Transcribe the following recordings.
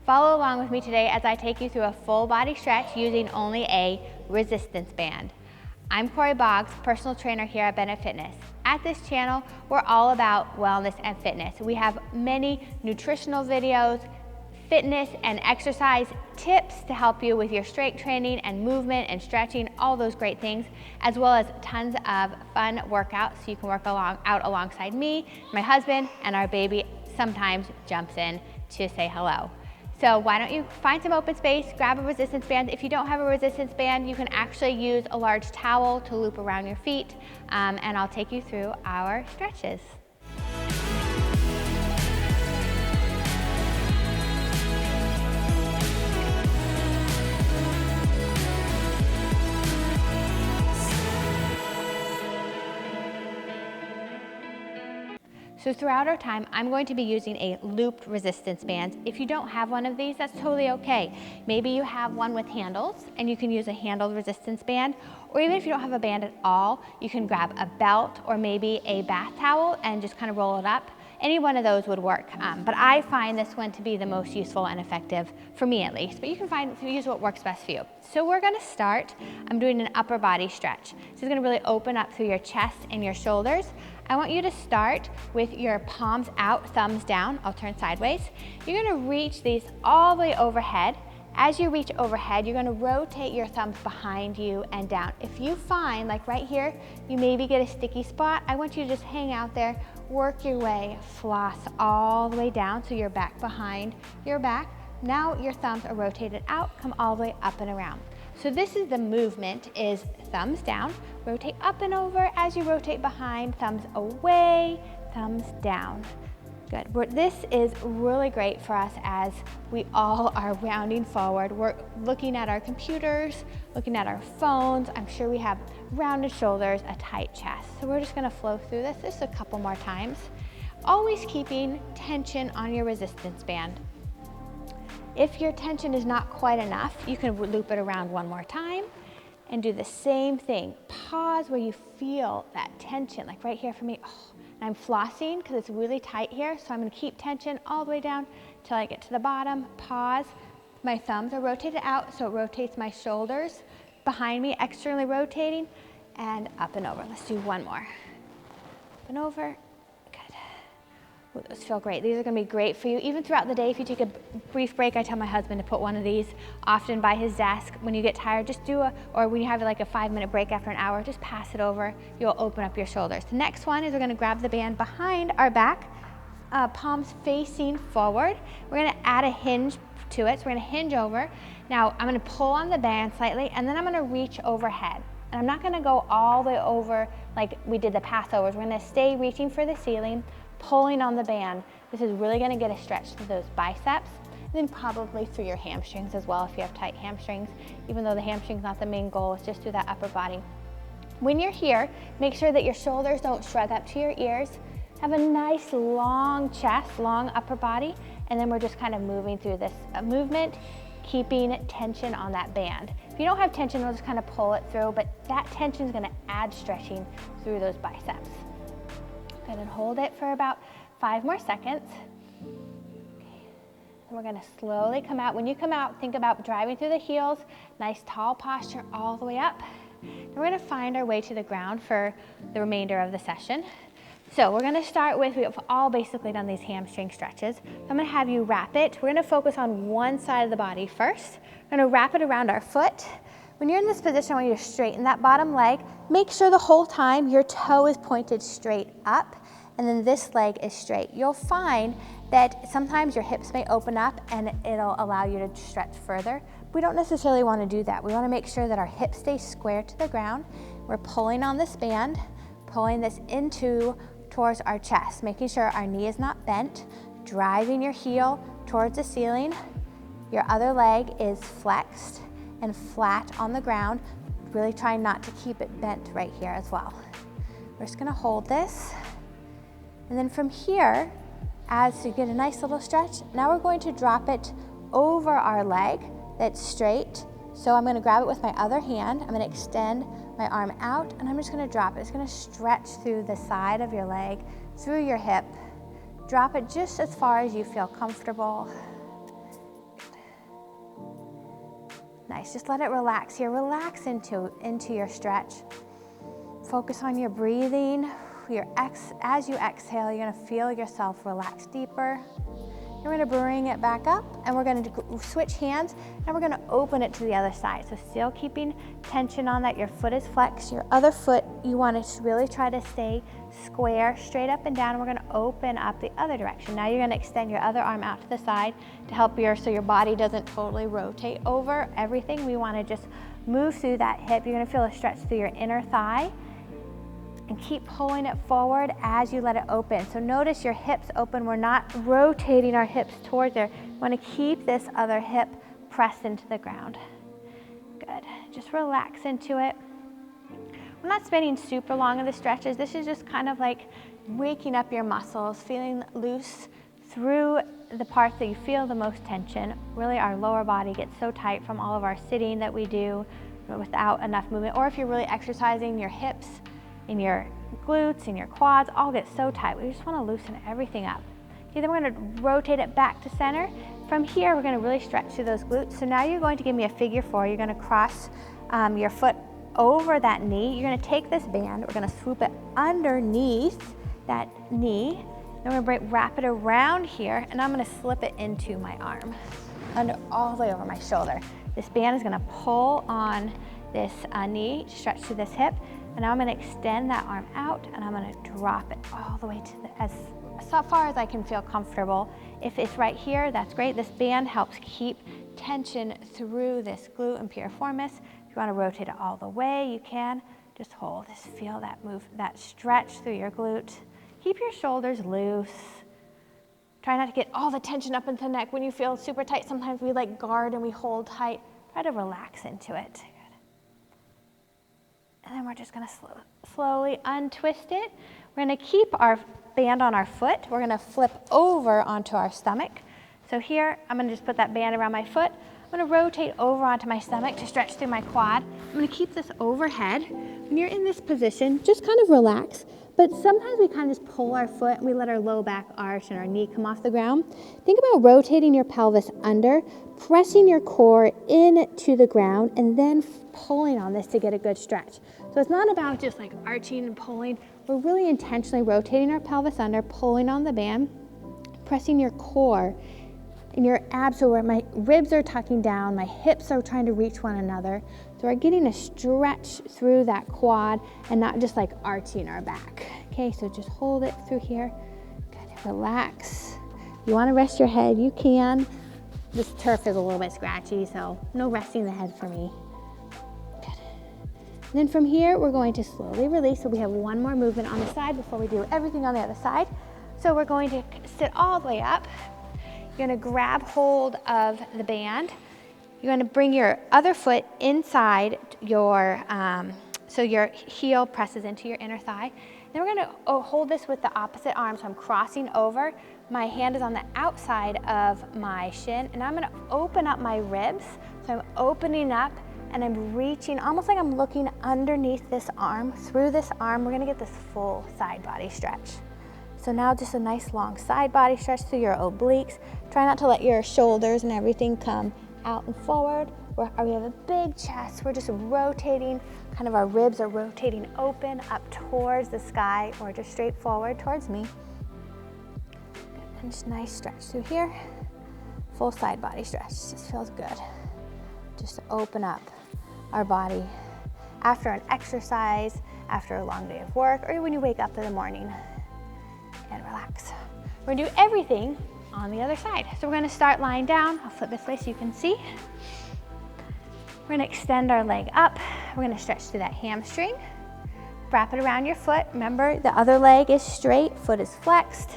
Follow along with me today as I take you through a full body stretch using only a resistance band. I'm Kori, personal trainer here at Bennett Fitness. At this channel, we're all about wellness and fitness. We have many nutritional videos, fitness and exercise tips to help you with your strength training and movement and stretching, all those great things, as well as tons of fun workouts so you can work out alongside me, my husband, and our baby sometimes jumps in to say hello. So why don't you find some open space, grab a resistance band. If you don't have a resistance band, you can actually use a large towel to loop around your feet, and I'll take you through our stretches. So throughout our time, I'm going to be using a looped resistance band. If you don't have one of these, that's totally okay. Maybe you have one with handles and you can use a handled resistance band, or even if you don't have a band at all, you can grab a belt or maybe a bath towel and just kind of roll it up. Any one of those would work, but I find this one to be the most useful and effective, for me at least, but you can use what works best for you. So we're gonna start, I'm doing an upper body stretch. So it's gonna really open up through your chest and your shoulders. I want you to start with your palms out, thumbs down. I'll turn sideways. You're gonna reach these all the way overhead. As you reach overhead, you're gonna rotate your thumbs behind you and down. If you find, like right here, you maybe get a sticky spot, I want you to just hang out there, work your way, floss all the way down so you're back behind your back. Now your thumbs are rotated out, come all the way up and around. So this is the movement, is thumbs down, rotate up and over. As you rotate behind, thumbs away, thumbs down. Good. This is really great for us as we all are rounding forward. We're looking at our computers, looking at our phones. I'm sure we have rounded shoulders, a tight chest. So we're just gonna flow through this just a couple more times. Always keeping tension on your resistance band. If your tension is not quite enough, you can loop it around one more time and do the same thing. Pause where you feel that tension, like right here for me. Oh, and I'm flossing because it's really tight here, so I'm gonna keep tension all the way down till I get to the bottom. Pause. My thumbs are rotated out, so it rotates my shoulders behind me, externally rotating, and up and over. Let's do one more. Up and over. Ooh, those feel great. These are gonna be great for you. Even throughout the day, if you take a brief break, I tell my husband to put one of these often by his desk. When you get tired, just do or when you have like a 5-minute break after an hour, just pass it over. You'll open up your shoulders. The next one is we're gonna grab the band behind our back, palms facing forward. We're gonna add a hinge to it. So we're gonna hinge over. Now I'm gonna pull on the band slightly and then I'm gonna reach overhead. And I'm not gonna go all the way over like we did the passovers. We're gonna stay reaching for the ceiling, pulling on the band. This is really gonna get a stretch to those biceps, and then probably through your hamstrings as well if you have tight hamstrings, even though the hamstring's not the main goal, it's just through that upper body. When you're here, make sure that your shoulders don't shrug up to your ears. Have a nice long chest, long upper body, and then we're just kind of moving through this movement, keeping tension on that band. If you don't have tension, we'll just kind of pull it through, but that tension is gonna add stretching through those biceps. Good, and hold it for about 5 more seconds. Okay. And we're gonna slowly come out. When you come out, think about driving through the heels, nice tall posture all the way up. And we're gonna find our way to the ground for the remainder of the session. So we're gonna start with, we've all basically done these hamstring stretches. So I'm gonna have you wrap it. We're gonna focus on one side of the body first. We're gonna wrap it around our foot. When you're in this position, I want you to straighten that bottom leg. Make sure the whole time your toe is pointed straight up and then this leg is straight. You'll find that sometimes your hips may open up and it'll allow you to stretch further. We don't necessarily want to do that. We want to make sure that our hips stay square to the ground. We're pulling on this band, pulling this towards our chest, making sure our knee is not bent, driving your heel towards the ceiling. Your other leg is flexed and flat on the ground. Really try not to keep it bent right here as well. We're just gonna hold this. And then from here, as you get a nice little stretch, now we're going to drop it over our leg that's straight. So I'm gonna grab it with my other hand. I'm gonna extend my arm out and I'm just gonna drop it. It's gonna stretch through the side of your leg, through your hip. Drop it just as far as you feel comfortable. Nice, just let it relax here. Relax into your stretch. Focus on your breathing. As you exhale, you're gonna feel yourself relax deeper. You're gonna bring it back up, and we're gonna switch hands, and we're gonna open it to the other side. So still keeping tension on that, your foot is flexed. Your other foot, you wanna really try to stay square, straight up and down. We're gonna open up the other direction. Now you're gonna extend your other arm out to the side to help so your body doesn't totally rotate over everything. We wanna just move through that hip. You're gonna feel a stretch through your inner thigh, and keep pulling it forward as you let it open. So notice your hips open. We're not rotating our hips towards there. We want to keep this other hip pressed into the ground. Good. Just relax into it. We're not spending super long in the stretches. This is just kind of like waking up your muscles, feeling loose through the parts that you feel the most tension. Really, our lower body gets so tight from all of our sitting that we do without enough movement. Or if you're really exercising your hips, in your glutes and your quads, all get so tight. We just want to loosen everything up. Okay, then we're going to rotate it back to center. From here, we're going to really stretch through those glutes. So now you're going to give me a figure 4. You're going to cross your foot over that knee. You're going to take this band. We're going to swoop it underneath that knee. Then we're going to wrap it around here, and I'm going to slip it into my arm, all the way over my shoulder. This band is going to pull on this knee, stretch to this hip. And now I'm going to extend that arm out, and I'm going to drop it all the way to as far as I can feel comfortable. If it's right here, that's great. This band helps keep tension through this glute and piriformis. If you want to rotate it all the way, you can. Just hold this, feel that move, that stretch through your glute. Keep your shoulders loose. Try not to get all the tension up into the neck. When you feel super tight, sometimes we like guard and we hold tight. Try to relax into it. And then we're just going to slowly untwist it. We're going to keep our band on our foot. We're going to flip over onto our stomach. So here, I'm going to just put that band around my foot. I'm going to rotate over onto my stomach to stretch through my quad. I'm going to keep this overhead. When you're in this position, just kind of relax. But sometimes we kind of just pull our foot and we let our low back arch and our knee come off the ground. Think about rotating your pelvis under, pressing your core into the ground, and then pulling on this to get a good stretch. So it's not about just like arching and pulling. We're really intentionally rotating our pelvis under, pulling on the band, pressing your core and your abs, so where my ribs are tucking down, my hips are trying to reach one another. So we're getting a stretch through that quad and not just like arching our back. Okay, so just hold it through here. Good, relax. You want to rest your head, you can. This turf is a little bit scratchy, so no resting the head for me. Good. And then from here, we're going to slowly release. So we have one more movement on the side before we do everything on the other side. So we're going to sit all the way up. You're going to grab hold of the band. You're going to bring your other foot inside your, so your heel presses into your inner thigh. Then we're going to hold this with the opposite arm. So I'm crossing over. My hand is on the outside of my shin, and I'm going to open up my ribs. So I'm opening up, and I'm reaching, almost like I'm looking underneath this arm. Through this arm, we're going to get this full side body stretch. So now just a nice long side body stretch through your obliques. Try not to let your shoulders and everything come out and forward. We have a big chest. We're just rotating, kind of our ribs are rotating open up towards the sky or just straight forward towards me. And just nice stretch through here. Full side body stretch, just feels good. Just to open up our body after an exercise, after a long day of work, or when you wake up in the morning. And relax. We're gonna do everything on the other side. So we're gonna start lying down. I'll flip this way so you can see. We're gonna extend our leg up. We're gonna stretch through that hamstring. Wrap it around your foot. Remember, the other leg is straight, foot is flexed.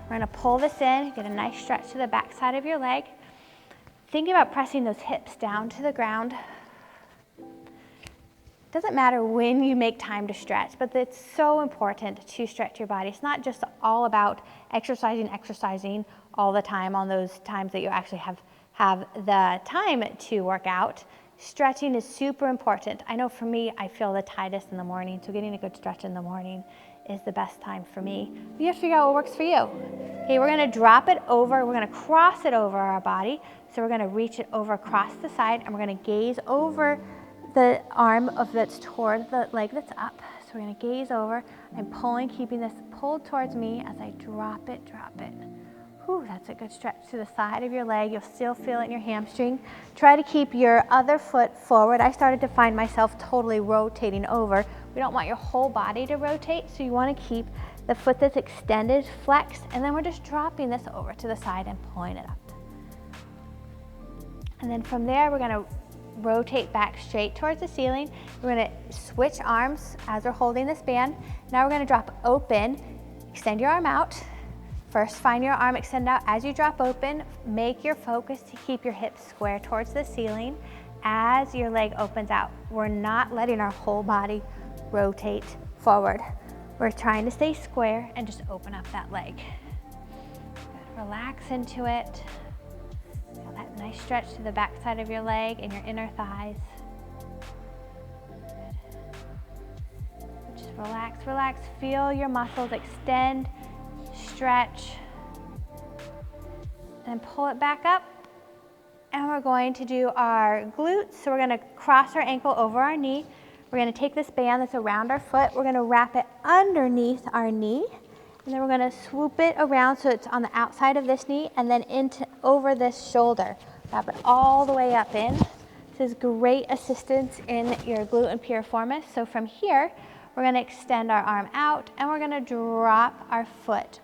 We're gonna pull this in, get a nice stretch to the back side of your leg. Think about pressing those hips down to the ground. Doesn't matter when you make time to stretch, but it's so important to stretch your body. It's not just all about exercising all the time on those times that you actually have the time to work out. Stretching is super important. I know for me, I feel the tightest in the morning, so getting a good stretch in the morning is the best time for me. You have to figure out what works for you. Okay, we're gonna drop it over, we're gonna cross it over our body. So we're gonna reach it over across the side, and we're gonna gaze over the arm that's toward the leg that's up. So we're gonna gaze over. I'm pulling, keeping this pulled towards me as I drop it, drop it. Whew, that's a good stretch to the side of your leg. You'll still feel it in your hamstring. Try to keep your other foot forward. I started to find myself totally rotating over. We don't want your whole body to rotate, so you wanna keep the foot that's extended, flexed, and then we're just dropping this over to the side and pulling it up. And then from there, we're gonna rotate back straight towards the ceiling. We're gonna switch arms as we're holding this band. Now we're gonna drop open, extend your arm out. First, find your arm, extend out. As you drop open, make your focus to keep your hips square towards the ceiling as your leg opens out. We're not letting our whole body rotate forward. We're trying to stay square and just open up that leg. Good. Relax into it. Feel that nice stretch to the back side of your leg and your inner thighs. Good. Just relax, relax. Feel your muscles extend, stretch, and pull it back up. And we're going to do our glutes. So we're gonna cross our ankle over our knee. We're gonna take this band that's around our foot. We're gonna wrap it underneath our knee. And then we're gonna swoop it around so it's on the outside of this knee and then over this shoulder. Wrap it all the way up in. This is great assistance in your glute and piriformis. So from here, we're gonna extend our arm out and we're gonna drop our foot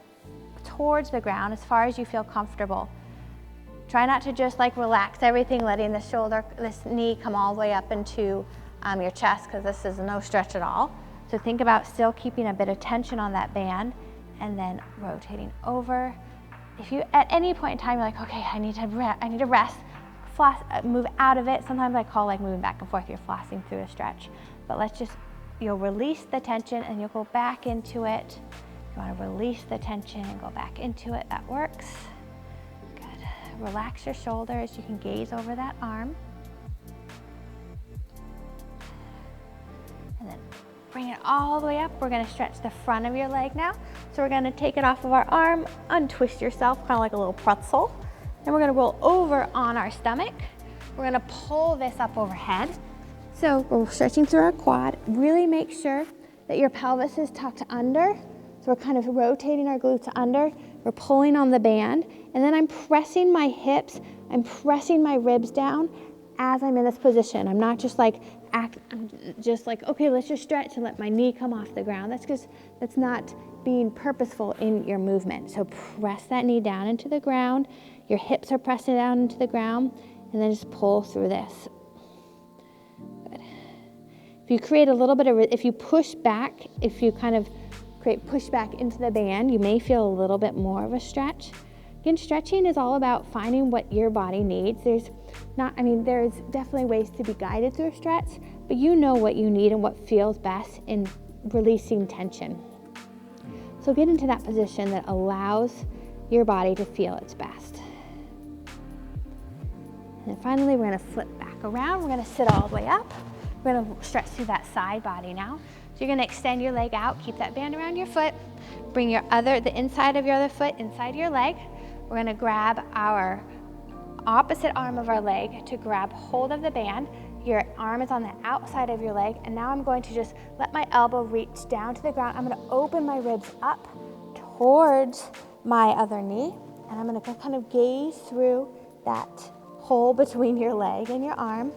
towards the ground as far as you feel comfortable. Try not to just like relax everything, letting the shoulder, this knee come all the way up into your chest, because this is no stretch at all. So think about still keeping a bit of tension on that band and then rotating over. If you, at any point in time, you're like, okay, I need to rest, floss, move out of it. Sometimes I call like moving back and forth, you're flossing through a stretch. But let's just, you'll release the tension and you'll go back into it. You wanna release the tension and go back into it, that works. Good, relax your shoulders. You can gaze over that arm. And then bring it all the way up. We're gonna stretch the front of your leg now. So we're gonna take it off of our arm, untwist yourself, kind of like a little pretzel. Then we're gonna roll over on our stomach. We're gonna pull this up overhead. So we're stretching through our quad. Really make sure that your pelvis is tucked under. So we're kind of rotating our glutes under. We're pulling on the band. And then I'm pressing my hips, I'm pressing my ribs down as I'm in this position. I'm not just like, I'm just like, okay, let's just stretch and let my knee come off the ground. That's not being purposeful in your movement. So press that knee down into the ground. Your hips are pressing down into the ground, and then just pull through this. Good. If you create a little bit of, if you push back, if you kind of create pushback into the band, you may feel a little bit more of a stretch. Again, stretching is all about finding what your body needs. There's definitely ways to be guided through a stretch, but you know what you need and what feels best in releasing tension. So get into that position that allows your body to feel its best. And then finally, we're gonna flip back around. We're gonna sit all the way up. We're gonna stretch through that side body now. So you're gonna extend your leg out, keep that band around your foot, bring the inside of your other foot inside your leg. We're gonna grab our opposite arm of our leg to grab hold of the band. Your arm is on the outside of your leg, and now I'm going to just let my elbow reach down to the ground. I'm gonna open my ribs up towards my other knee, and I'm gonna kind of gaze through that hole between your leg and your arm,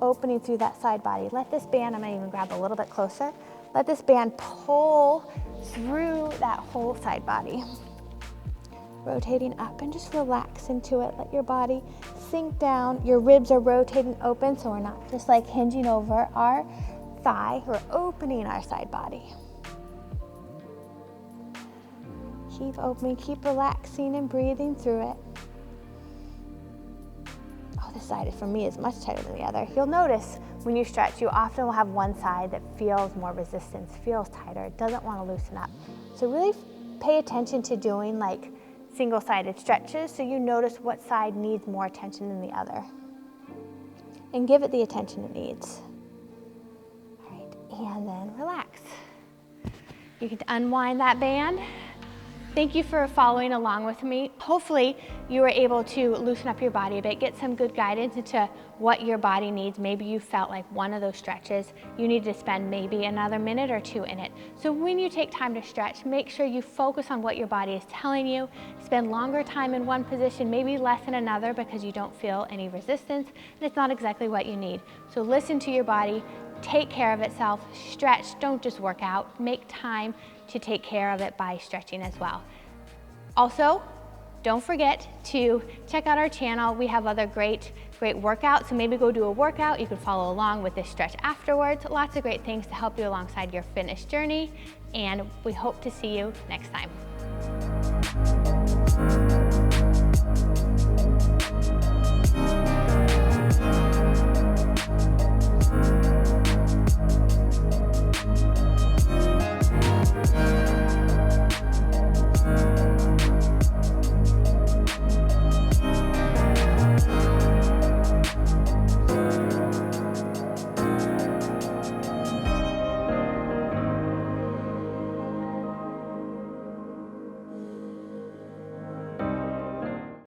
opening through that side body. Let this band, I'm gonna even grab a little bit closer, let this band pull through that whole side body. Rotating up and just relax into it. Let your body sink down. Your ribs are rotating open, so we're not just like hinging over our thigh. We're opening our side body. Keep opening, keep relaxing and breathing through it. Oh, this side for me is much tighter than the other. You'll notice when you stretch, you often will have one side that feels more resistance, feels tighter. It doesn't want to loosen up. So really pay attention to doing like single-sided stretches so you notice what side needs more attention than the other. And give it the attention it needs. All right, and then relax. You can unwind that band, Thank you for following along with me. Hopefully you were able to loosen up your body a bit, get some good guidance into what your body needs. Maybe you felt like one of those stretches, you need to spend maybe another minute or two in it. So when you take time to stretch, make sure you focus on what your body is telling you. Spend longer time in one position, maybe less in another because you don't feel any resistance and it's not exactly what you need. So listen to your body, take care of itself, stretch, don't just work out, make time to take care of it by stretching as well. Also, don't forget to check out our channel. We have other great workouts, so maybe go do a workout. You can follow along with this stretch afterwards. Lots of great things to help you alongside your fitness journey, and we hope to see you next time.